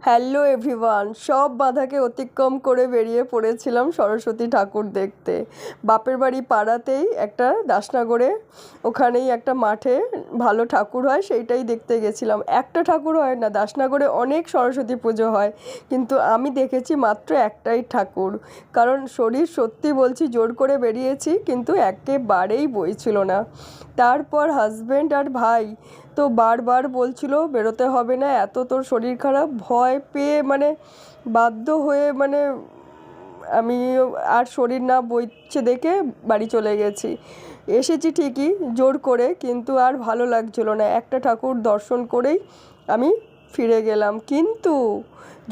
Hello everyone, সব বাধাকে অতিক্রম করে বেরিয়ে পড়েছিলাম সরস্বতী ঠাকুর দেখতে। বাপের বাড়ি পাড়াতেই একটা দাসনগরে, ওখানেই একটা মাঠে ভালো ঠাকুর হয়, সেইটাই দেখতে গেছিলাম। একটা ঠাকুর হয় না, দাসনগরে অনেক সরস্বতী পুজো হয়, কিন্তু আমি দেখেছি মাত্র একটাই ঠাকুর। কারণ শরীর সত্যি বলছি জোর করে বেরিয়েছি, কিন্তু একেবারেই বইছিল না। তারপর হাজব্যান্ড আর ভাই তো বারবার বলছিল বেরোতে হবে না, এত তোর শরীর খারাপ। ভয় পেয়ে বাধ্য হয়ে আমি আর শরীর না বইছে দেখে বাড়ি চলে গেছি। এসেছি ঠিকই জোর করে, কিন্তু আর ভালো লাগছিল না। একটা ঠাকুর দর্শন করেই আমি ফিরে গেলাম, কিন্তু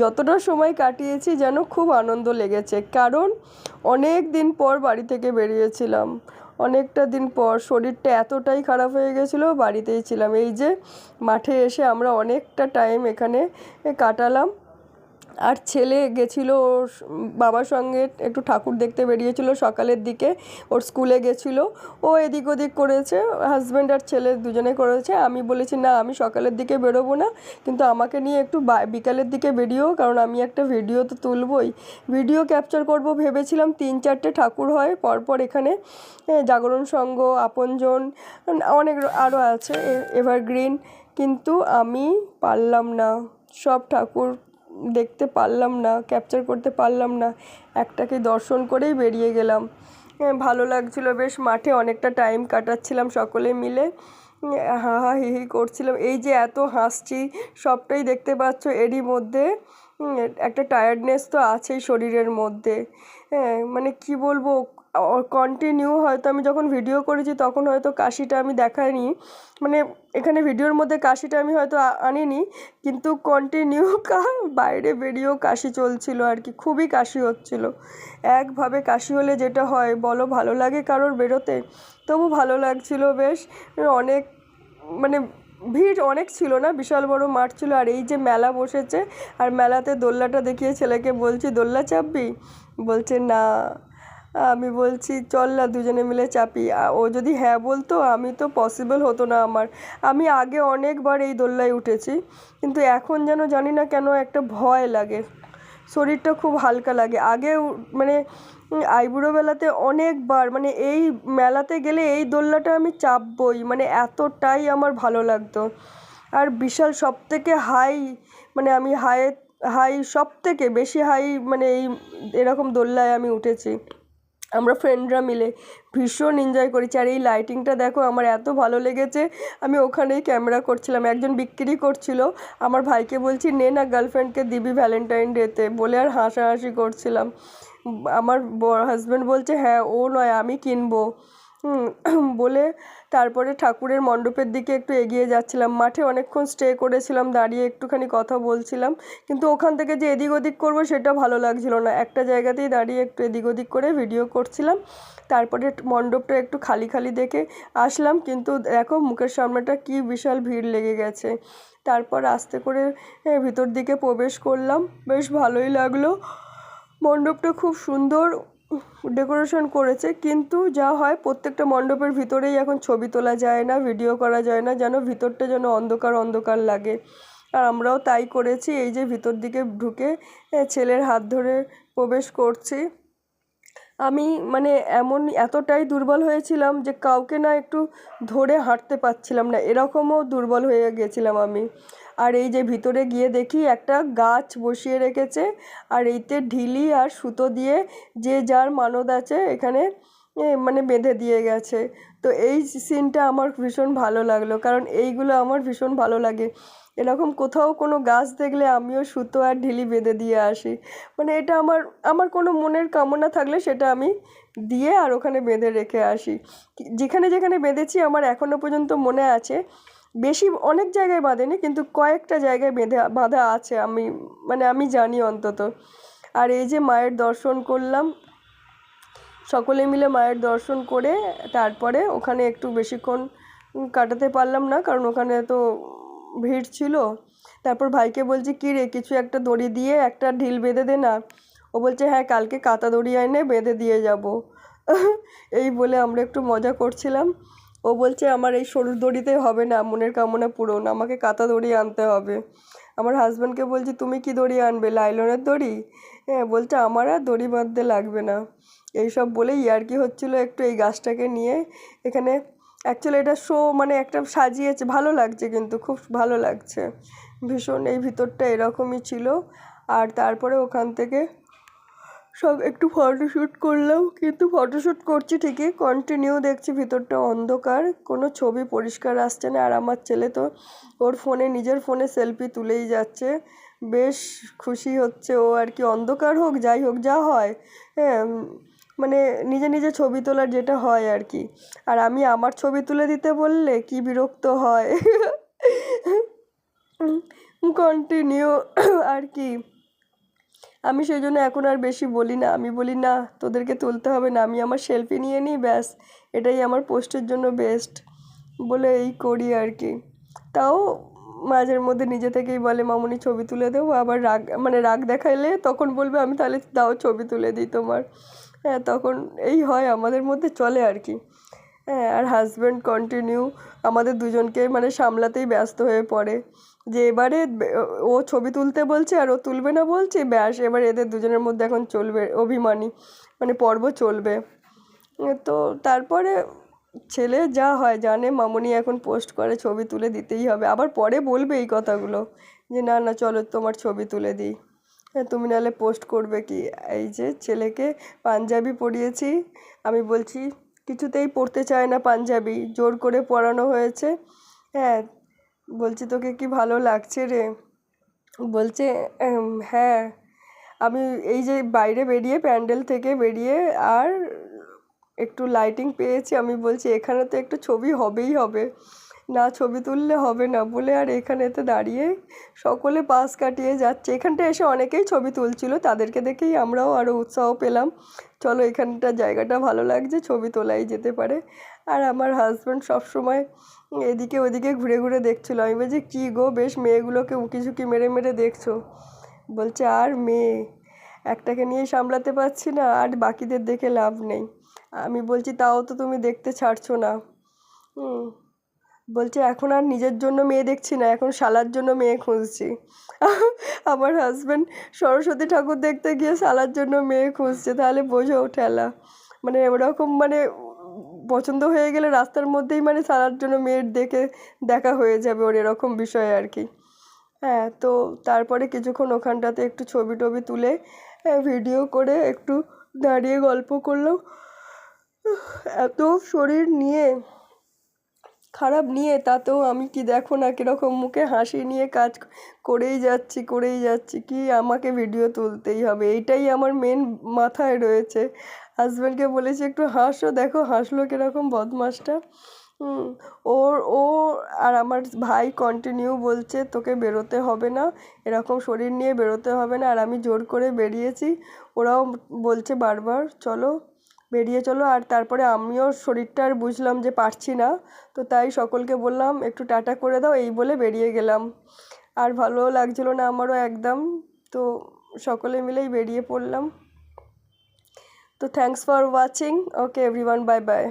যতটা সময় কাটিয়েছি যেন খুব আনন্দ লেগেছে। কারণ অনেক দিন পর বাড়ি থেকে বেরিয়েছিলাম, অনেকটা দিন পর। শরীরটা এতটাই খারাপ হয়ে গেছিলো, বাড়িতেই ছিলাম। এই যে মাঠে এসে আমরা অনেকটা টাইম এখানে কাটালাম। আর ছেলে গেছিলো ওর বাবার সঙ্গে একটু ঠাকুর দেখতে বেরিয়েছিল সকালের দিকে, ওর স্কুলে গেছিলো। ও এদিক ওদিক করেছে, হাজব্যান্ড আর ছেলে দুজনে করেছে। আমি বলেছি না, আমি সকালের দিকে বেরোবো না, কিন্তু আমাকে নিয়ে একটু বিকালের দিকে বেরিয়েও, কারণ আমি একটা ভিডিও তো তুলবই, ভিডিও ক্যাপচার করব ভেবেছিলাম। 3-4টে ঠাকুর হয় পরপর এখানে, জাগরণ সংঘ, আপনজন, অনেক আরও আছে এভারগ্রিন। কিন্তু আমি পারলাম না, সব ঠাকুর দেখতে পারলাম না, ক্যাপচার করতে পারলাম না। একটাকে দর্শন করেই বেরিয়ে গেলাম। ভালো লাগছিলো বেশ, মাঠে অনেকটা টাইম কাটাচ্ছিলাম সকলে মিলে, হা হা হি হি করছিলাম। এই যে এত হাসছি সবটাই দেখতে পাচ্ছ, এরই মধ্যে একটা টায়ার্ডনেস তো আছেই শরীরের মধ্যে। কি বলবো, কন্টিনিউ হয়তো আমি যখন ভিডিও করেছি তখন হয়তো কাশিটা আমি দেখাইনি, এখানে ভিডিওর মধ্যে কাশিটা আমি হয়তো আনিনি, কিন্তু কন্টিনিউ বাইরে বেরিয়েও কাশি চলছিল আর কি, খুবই কাশি হচ্ছিল। একভাবে কাশি হলে যেটা হয় বলো, ভালো লাগে কারোর বেরোতে? তবু ভালো লাগছিল বেশ। অনেক ভিড় অনেক ছিল না, বিশাল বড় মাঠ ছিল। আর এই যে মেলা বসেছে, আর মেলাতে দোলনাটা দেখিয়ে ছেলেকে বলছি দোলনা চাপবি, বলছে না। আমি বলছি চল না দুজনে মিলে চাপি। ও যদি হ্যাঁ বলতো, আমি তো পসিবল হতো না আমার। আমি আগে অনেকবার এই দোলনায় উঠেছি, কিন্তু এখন যেন জানি না কেন একটা ভয় লাগে, শরীরটা খুব হালকা লাগে। আগে আইবুড়ো বেলাতে অনেকবার, এই মেলাতে গেলে এই দোলনাটা আমি চাপবই, এতটাই আমার ভালো লাগতো। আর বিশাল সবথেকে হাই, আমি হাই হাই সবথেকে বেশি হাই, এই এরকম দোলনায় আমি উঠেছি। আমরা ফ্রেন্ডরা মিলে ভীষণ এনজয় করেছি। আর এই লাইটিংটা দেখো, আমার এত ভালো লেগেছে। আমি ওখানেই ক্যামেরা করছিলাম, একজন বিক্রি করছিল, আমার ভাইকে বলছি নে না গার্লফ্রেন্ডকে দিবি ভ্যালেন্টাইন ডেতে বলে, আর হাসাহাসি করছিলাম। আমার হাজব্যান্ড বলছে হ্যাঁ ও নয় আমি কিনবো বলে তারপরে ঠাকুরের মণ্ডপের দিকে একটু এগিয়ে যাচ্ছিলাম। মাঠে অনেকক্ষণ স্টে করেছিলাম, দাঁড়িয়ে একটুখানি কথা বলছিলাম, কিন্তু ওখান থেকে যে এদিক ওদিক করবো সেটা ভালো লাগছিল না। একটা জায়গাতেই দাঁড়িয়ে একটু এদিক ওদিক করে ভিডিও করছিলাম। তারপরে মণ্ডপটা একটু খালি খালি দেখে আসলাম, কিন্তু দেখো মুখের সামনেটা কি বিশাল ভিড় লেগে গেছে। তারপর আস্তে করে ভিতর দিকে প্রবেশ করলাম, বেশ ভালোই লাগলো। মণ্ডপটা খুব সুন্দর ডেকোরেশন করেছে, কিন্তু যা হয় প্রত্যেকটা মণ্ডপের ভিতরেই এখন ছবি তোলা যায় না, ভিডিও করা যায় না, যেন ভিতরটা যেন অন্ধকার অন্ধকার লাগে। আর আমরাও তাই করেছি। এই যে ভিতর দিকে ঢুকে ছেলের হাত ধরে প্রবেশ করছি। আমি এতটাই দুর্বল হয়েছিলাম যে কাউকে না একটু ধরে হাঁটতে পারছিলাম না, এরকমও দুর্বল হয়ে গেছিলাম আমি। আর এই যে ভিতরে গিয়ে দেখি একটা গাছ বসিয়ে রেখেছে, আর এইতে ঢিলি আর সুতো দিয়ে যে যার মানত আছে এখানে বেঁধে দিয়ে গেছে। তো এই সিনটা আমার ভীষণ ভালো লাগলো, কারণ এইগুলো আমার ভীষণ ভালো লাগে। এরকম কোথাও কোনো গাছ দেখলে আমিও সুতো আর ঢিলি বেঁধে দিয়ে আসি। এটা আমার আমার কোনো মনের কামনা থাকলে সেটা আমি দিয়ে আর ওখানে বেঁধে রেখে আসি। যেখানে যেখানে বেঁধেছি আমার এখনও পর্যন্ত মনে আছে। বেশি অনেক জায়গায় বাঁধেনি, কিন্তু কয়েকটা জায়গায় বাঁধা আছে, আমি জানি অন্তত। আর এই যে মায়ের দর্শন করলাম, সকলে মিলে মায়ের দর্শন করে তারপরে ওখানে একটু বেশিক্ষণ কাটাতে পারলাম না, কারণ ওখানে তো ভিড় ছিল। তারপর ভাইকে বলছি কী রে, কিছু একটা দড়ি দিয়ে একটা ঢিল বেঁধে দে না। ও বলছে হ্যাঁ কালকে কাঁথা দড়ি এনে বেঁধে দিয়ে যাব। এই বলে আমরা একটু মজা করছিলাম। ও বলছে আমার এই সরু দড়িতে হবে না মনের কামনা পূরণ, আমাকে কাঁথা দড়ি আনতে হবে। আমার হাজব্যান্ডকে বলছি তুমি কি দড়ি আনবে, লাইলনের দড়ি? হ্যাঁ, বলছে আমার আর দড়ি বাঁধতে লাগবে না। এইসব বলে ইয়ার্কি হচ্ছিলো একটু এই গাছটাকে নিয়ে। এখানে অ্যাকচুয়ালি এটা শো মানে একটা সাজিয়েছে, ভালো লাগছে, কিন্তু খুব ভালো লাগছে ভীষণ। এই ভিতরটা এরকমই ছিল। আর তারপরে ওখান থেকে সব একটু ফটোশ্যুট করলাম, কিন্তু ফটোশ্যুট করছি ঠিকই, কন্টিনিউ দেখছি ভিতরটা অন্ধকার, কোনো ছবি পরিষ্কার আসছে না। আর আমার ছেলে তো ওর ফোনে, নিজের ফোনে সেলফি তুলেই যাচ্ছে, বেশ খুশি হচ্ছে ও আর কি। অন্ধকার হোক যাই হোক, যা হয়, হ্যাঁ, মানে নিজে নিজে ছবি তোলার যেটা হয় আর কি। আর আমি আমার ছবি তুলে দিতে বললে কি বিরক্ত হয়। কন্টিনিউ আর কি। আমি সেই জন্য এখন আর বেশি বলি না, আমি বলি না তোদেরকে তুলতে হবে না, আমি আমার সেলফি নিয়ে নিই, ব্যাস এটাই আমার পোস্টের জন্য বেস্ট বলে এই করি আর কি। তাও মাঝের মধ্যে নিজে থেকেই বলে মামুনি ছবি তুলে দেবো, আবার রাগ মানে রাগ দেখাইলে তখন বলবে আমি তাহলে দাও ছবি তুলে দিই তোমার। হ্যাঁ, তখন এই হয় আমাদের মধ্যে, চলে আর কি। হ্যাঁ, আর হাজব্যান্ড কন্টিনিউ আমাদের দুজনকে মানে সামলাতেই ব্যস্ত হয়ে পড়ে, যে এবারে ও ছবি তুলতে বলছে আর ও তুলবে না বলছে, ব্যাস এবার এদের দুজনের মধ্যে এখন চলবে অভিমানী মানে পর্ব চলবে। তো তারপরে ছেলে যা হয় জানে, মামুনি এখন পোস্ট করে ছবি তুলে দিতেই হবে, আবার পরে বলবে এই কথাগুলো যে না না চলো তোমার ছবি তুলে দিই। হ্যাঁ, তুমি নাহলে পোস্ট করবে কি। এই যে ছেলেকে পাঞ্জাবি পরিয়েছি, আমি বলছি কিছুতেই পরতে চায় না পাঞ্জাবি, জোর করে পরানো হয়েছে। হ্যাঁ, বলছি তোকে কি ভালো লাগছে রে? বলছে হ্যাঁ। আমি এই যে বাইরে বেরিয়ে, প্যান্ডেল থেকে বেরিয়ে আর একটু লাইটিং পেয়েছি, আমি বলছি এখানে তো একটু ছবি হবেই হবে, না ছবি তুললে হবে না বলে আর এখানেতে দাঁড়িয়ে সকলে পাশ কাটিয়ে যাচ্ছে। এখানটা এসে অনেকেই ছবি তুলছিল, তাদেরকে দেখেই আমরাও আরও উৎসাহ পেলাম, চলো এখানটা জায়গাটা ভালো লাগছে, ছবি তোলাই যেতে পারে। আর আমার হাজব্যান্ড সবসময় এদিকে ওদিকে ঘুরে ঘুরে দেখছিলো। আমি বলছি কী গো, বেশ মেয়েগুলোকে উঁকি ঝুঁকি মেরে মেরে দেখছো? বলছে আর মেয়ে একটাকে নিয়েই সামলাতে পারছি না, আর বাকিদের দেখে লাভ নেই। আমি বলছি তাও তো তুমি দেখতে ছাড়ছো না। হুম, বলছে এখন আর নিজের জন্য মেয়ে দেখছি না, এখন শালার জন্য মেয়ে খুঁজছি। আমার হাজব্যান্ড সরস্বতী ঠাকুর দেখতে গিয়ে শালার জন্য মেয়ে খুঁজছে, তাহলে বোঝো ঠেলা। মানে ওরকম মানে পছন্দ হয়ে গেলে রাস্তার মধ্যেই মানে শালার জন্য মেয়ের দেখা হয়ে যাবে ওর, এরকম বিষয় আর কি। হ্যাঁ, তো তারপরে কিছুক্ষণ ওখানটাতে একটু ছবি টবি তুলে ভিডিও করে একটু দাঁড়িয়ে গল্প করলাম। এত শরীর নিয়ে খারাপ নিয়ে, তাতেও আমি কি দেখো না কীরকম মুখে হাসি নিয়ে কাজ করেই যাচ্ছি কি আমাকে ভিডিও তুলতেই হবে, এইটাই আমার মেন মাথায় রয়েছে। হাজব্যান্ডকে বলেছি একটু হাসো, দেখো হাসলো কীরকম বদমাসটা। হুম, ও আর আমার ভাই কন্টিনিউ বলছে তোকে বেরোতে হবে না, এরকম শরীর নিয়ে বেরোতে হবে না। আর আমি জোর করে বেরিয়েছি, ওরাও বলছে বারবার চলো বেরিয়ে চলো। আর তারপরে আমিও শরীরটা আর বুঝলাম যে পারছি না, তো তাই সকলকে বললাম একটু টাটা করে দাও, এই বলে বেরিয়ে গেলাম। আর ভালোও লাগছিলো না আমারও একদম। তো সকলে মিলেই বেরিয়ে পড়লাম। তো thanks for watching, okay everyone, bye bye.